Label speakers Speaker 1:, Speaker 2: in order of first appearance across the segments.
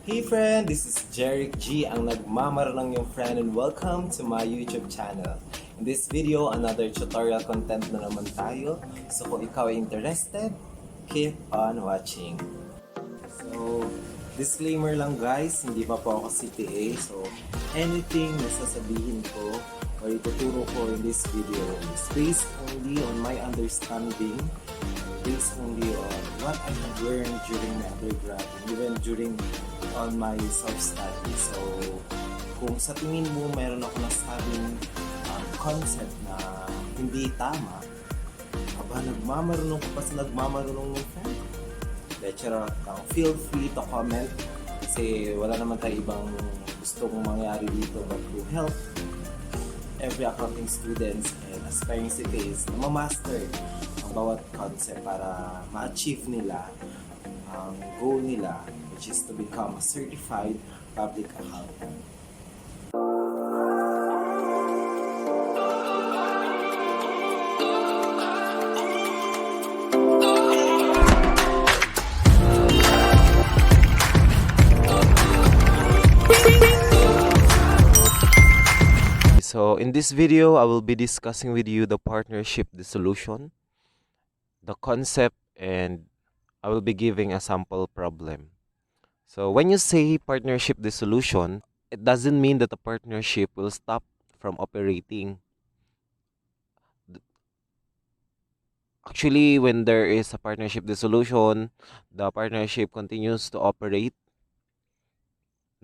Speaker 1: Hey friend, this is Jeric G, ang nagmamaranang yung friend, and welcome to my YouTube channel. In this video, another tutorial content na naman tayo. So kung ikaw ay interested, keep on watching. So, disclaimer lang guys, hindi pa po ako CPA. So, anything na sasabihin ko or ituturo ko in this video is based only on my understanding, based only on what I have learned during my undergrad and even during on my self-study. So, kung sa tingin mo meron ako nasabing concept na hindi tama, nagmamarunong ko pa sa nagmamarunong ng friend. Lecturer lang, feel free to comment kasi wala naman tayo ibang gustong mangyari dito but to help every accounting students and aspiring CPAs na ma-master ang bawat concept para ma-achieve nila ang goal nila, which is to become a certified public accountant. So in this video, I will be discussing with you the partnership dissolution, the concept, and I will be giving a sample problem. So when you say partnership dissolution, it doesn't mean that the partnership will stop from operating. Actually, when there is a partnership dissolution, the partnership continues to operate.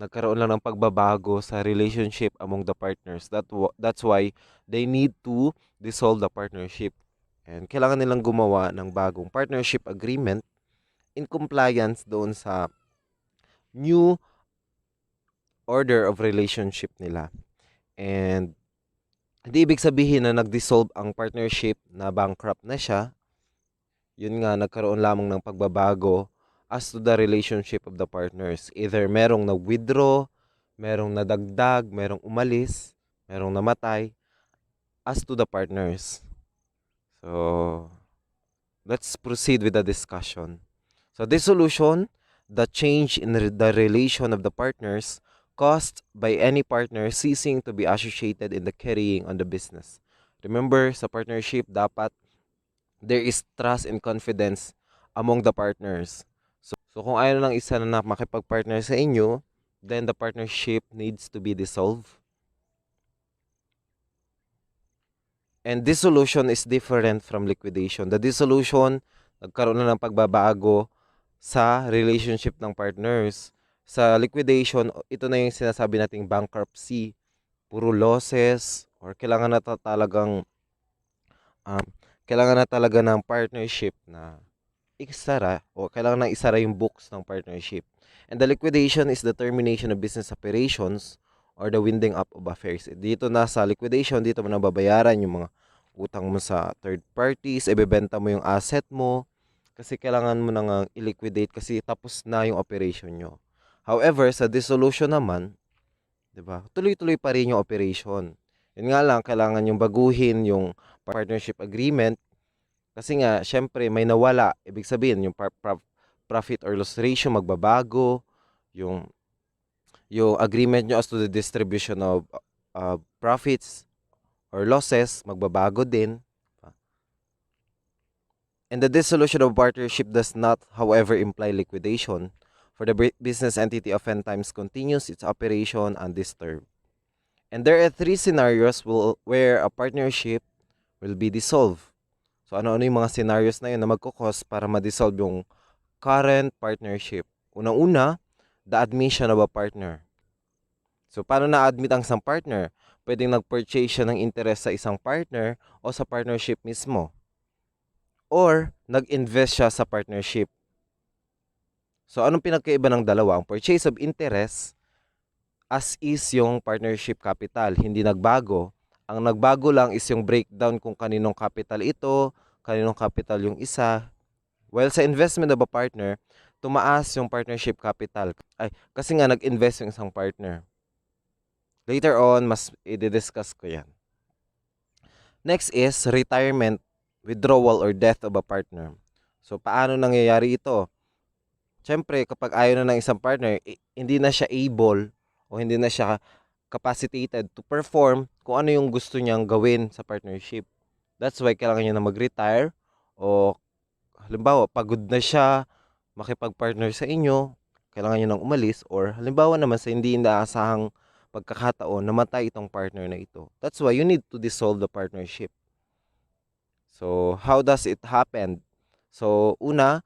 Speaker 1: Nagkaroon lang ng pagbabago sa relationship among the partners. That's why they need to dissolve the partnership. And kailangan nilang gumawa ng bagong partnership agreement in compliance doon sa new order of relationship nila. And hindi ibig sabihin na nag-dissolve ang partnership na bankrupt na siya. Yun nga, nagkaroon lamang ng pagbabago as to the relationship of the partners. Either merong nag-withdraw, merong nadagdag, merong umalis, merong namatay, as to the partners. So, let's proceed with the discussion. So, dissolution, the change in the relation of the partners caused by any partner ceasing to be associated in the carrying on the business. Remember, sa partnership, dapat there is trust and confidence among the partners. So kung ayaw ng isa na makipag-partner sa inyo, then the partnership needs to be dissolved. And dissolution is different from liquidation. The dissolution, nagkaroon na ng pagbabago sa relationship ng partners. Sa liquidation, ito na yung sinasabi nating bankruptcy. Puro losses or kailangan na talaga ng partnership na isara o kailangan na isara yung books ng partnership. And the liquidation is the termination of business operations or the winding up of affairs. Dito na sa liquidation, dito mo na babayaran yung mga utang mo sa third parties, ibebenta mo yung asset mo kasi kailangan mo nang i-liquidate kasi tapos na yung operation nyo. However, sa dissolution naman, 'di ba? Tuloy-tuloy pa rin yung operation. Yun nga lang, kailangan yung baguhin yung partnership agreement. Kasi nga, syempre, may nawala. Ibig sabihin, yung profit or loss ratio magbabago. Yung agreement nyo as to the distribution of profits or losses, magbabago din. And the dissolution of partnership does not, however, imply liquidation. For the business entity oftentimes continues its operation undisturbed. And there are 3 scenarios where a partnership will be dissolved. So, ano-ano yung mga scenarios na yun na magkukos para ma-dissolve yung current partnership? Unang-una, the admission of a partner. So, paano na-admit ang isang partner? Pwedeng nag-purchase siya ng interest sa isang partner o sa partnership mismo. Or, nag-invest siya sa partnership. So, anong pinagkaiba ng dalawa? Ang purchase of interest, as is yung partnership capital, hindi nagbago. Ang nagbago lang is yung breakdown kung kaninong capital ito, kaninong capital yung isa. While sa investment of a partner, tumaas yung partnership capital. Kasi nga nag-invest yung isang partner. Later on, mas i-discuss ko yan. Next is retirement, withdrawal, or death of a partner. So, paano nangyayari ito? Siyempre, kapag ayaw na ng isang partner, hindi na siya able o hindi na siya capacitated to perform kung ano yung gusto niyang gawin sa partnership. That's why kailangan niya na mag-retire o halimbawa, pagod na siya makipag-partner sa inyo, kailangan niya nang umalis or halimbawa naman sa hindi inaasahang pagkakataon, namatay itong partner na ito. That's why you need to dissolve the partnership. So, how does it happen? So, una,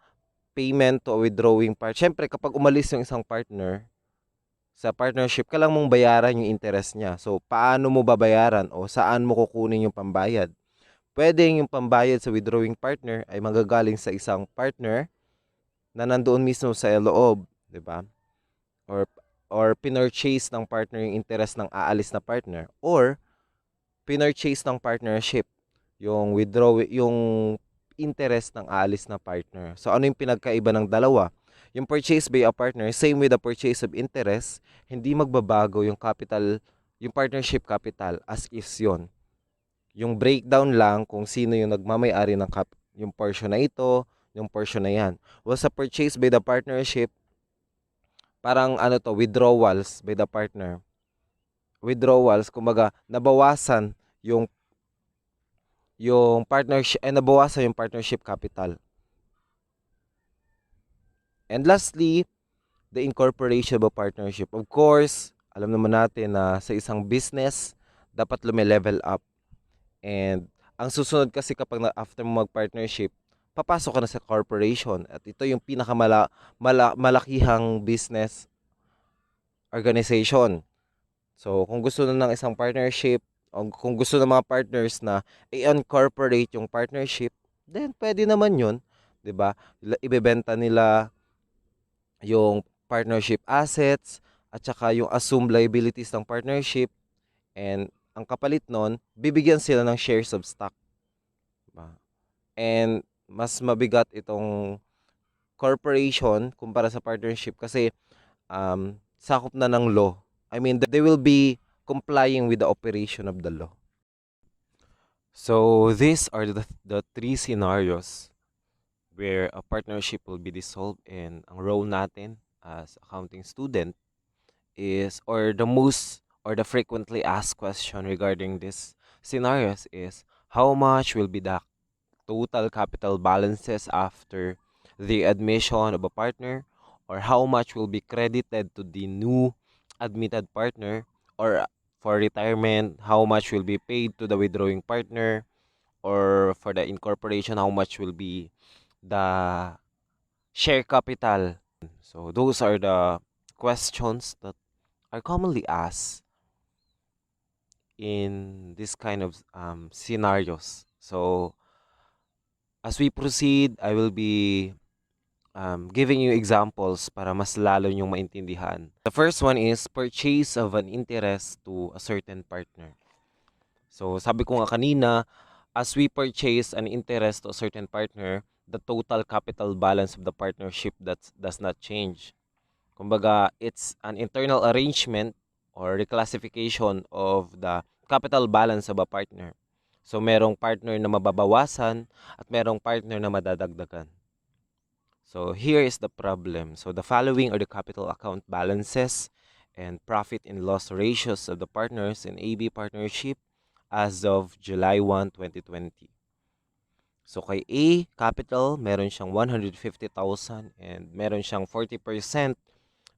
Speaker 1: payment to a withdrawing part. Siyempre, kapag umalis yung isang partner sa partnership, kailangan mong bayaran yung interest niya. So, paano mo babayaran o saan mo kukunin yung pambayad? Pwede yung pambayad sa withdrawing partner ay magagaling sa isang partner na nandoon mismo sa loob, 'di ba? Or pinurchase ng partner yung interest ng aalis na partner or pinurchase ng partnership yung yung interest ng aalis na partner. So ano yung pinagkaiba ng dalawa? Yung purchase by a partner, same with the purchase of interest, hindi magbabago yung capital, yung partnership capital as is yon. Yung breakdown lang kung sino yung nagmamay-ari ng yung portion na ito, yung portion na yan. Well, sa purchase by the partnership, parang ano to, withdrawals by the partner. Withdrawals, kumbaga, nabawasan yung partnership, nabawasan yung partnership capital. And lastly, the incorporation of a partnership. Of course, alam naman natin na sa isang business, dapat lume-level up. And ang susunod kasi kapag after mo mag-partnership, papasok ka na sa corporation. At ito yung malakihang business organization. So, kung gusto na ng isang partnership, o kung gusto ng mga partners na i-incorporate yung partnership, then pwede naman yun. 'Di ba? Ibebenta nila yung partnership assets at saka yung assumed liabilities ng partnership and ang kapalit nun, bibigyan sila ng shares of stock. Diba? And mas mabigat itong corporation kumpara sa partnership kasi sakop na ng law. I mean, they will be complying with the operation of the law. So, these are the three scenarios where a partnership will be dissolved and ang role natin as accounting student is, or the most or the frequently asked question regarding these scenarios is, how much will be the total capital balances after the admission of a partner, or how much will be credited to the new admitted partner, or for retirement, how much will be paid to the withdrawing partner, or for the incorporation, how much will be the share capital. So those are the questions that are commonly asked in this kind of scenarios. So as we proceed, I will be giving you examples para mas lalo nyong maintindihan. The first one is purchase of an interest to a certain partner. So sabi ko nga kanina, as we purchase an interest to a certain partner, the total capital balance of the partnership does not change. Kumbaga, it's an internal arrangement or reclassification of the capital balance of a partner. So merong partner na mababawasan at merong partner na madadagdagan. So here is the problem. So the following are the capital account balances and profit and loss ratios of the partners in AB partnership as of July 1, 2020. So kay A Capital, meron siyang 150,000 and meron siyang 40%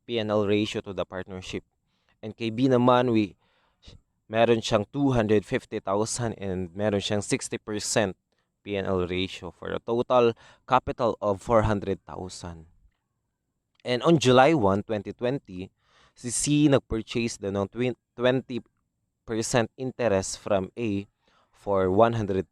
Speaker 1: P&L ratio to the partnership. And kay B naman, meron siyang 250,000 and meron siyang 60% P&L ratio for a total capital of 400,000. And on July 1, 2020, si C nag-purchase na ng 20% interest from A for 100,000.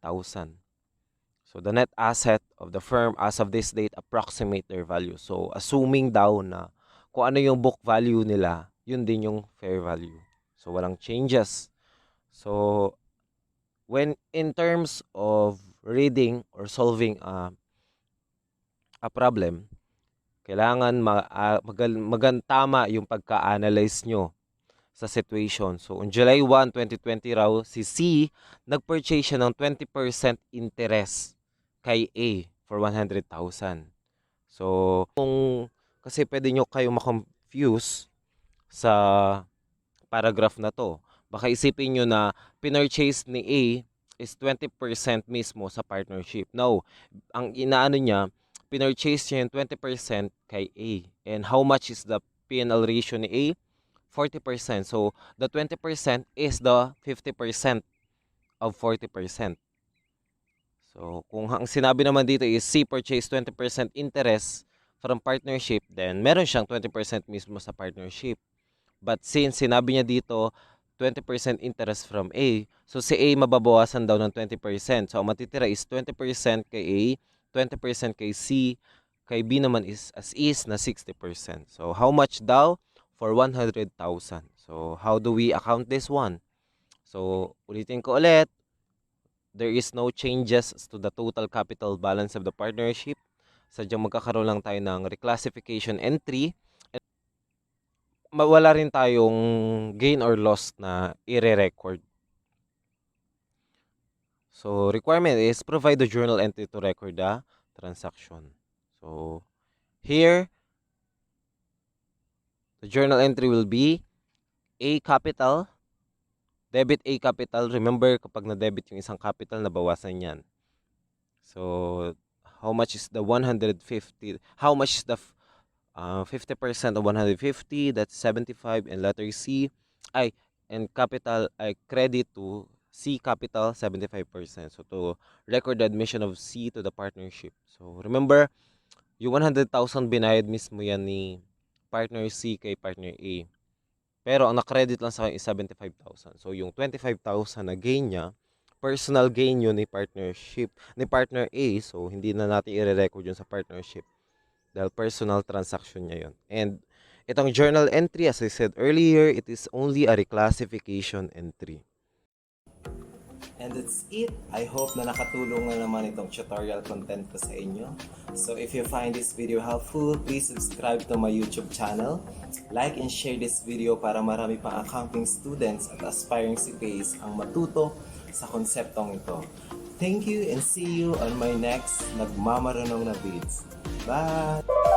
Speaker 1: So the net asset of the firm as of this date approximate their value. So assuming daw na kung ano yung book value nila, yun din yung fair value. So walang changes. So when in terms of reading or solving a problem, kailangan magantama yung pagka-analyze nyo sa situation. So on July 1, 2020 raw, si C nag-purchase siya ng 20% interest kay A for 100,000. So kung
Speaker 2: Kasi pwede nyo kayo ma-confuse sa paragraph na to. Baka isipin nyo na pinurchase ni A is 20% mismo sa partnership. No, ang inaano niya, pinurchase niya yung 20% kay A. And how much is the P&L ratio ni A? 40%. So, the 20% is the 50% of 40%. So, kung ang sinabi naman dito is C purchase 20% interest from partnership, then meron siyang 20% mismo sa partnership. But since sinabi niya dito 20% interest from A, so si A mababawasan daw ng 20%. So, ang matitira is 20% kay A, 20% kay C, kay B naman is as is na 60%. So, how much daw? For 100,000. So, how do we account this one? So, ulitin ko ulit, there is no changes to the total capital balance of the partnership. Sadyang magkakaroon lang tayo ng reclassification entry. Wala rin tayong gain or loss na i-record. So, requirement is provide the journal entry to record the transaction. So, here, the journal entry will be A capital, debit A capital. Remember, kapag na-debit yung isang capital, nabawasan yan. So, how much is the 150? How much is the 50% of 150? That's 75. And letter C, and capital, credit to C capital, 75%. So, to record the admission of C to the partnership. So, remember, yung 100,000 binayad mismo yan ni partner C kay partner A. Pero ang na-credit lang sa kanya is 75,000. So, yung 25,000 na gain niya, personal gain yun ni partnership, ni partner A. So, hindi na natin i-record yun sa partnership. Dahil personal transaction niya yun. And itong journal entry, as I said earlier, it is only a reclassification entry.
Speaker 1: And that's it. I hope na nakatulong na naman itong tutorial content ko sa inyo. So if you find this video helpful, please subscribe to my YouTube channel. Like and share this video para marami pang accounting students at aspiring CPAs ang matuto sa konseptong ito. Thank you and see you on my next Nagmamarunong na Vids. Bye!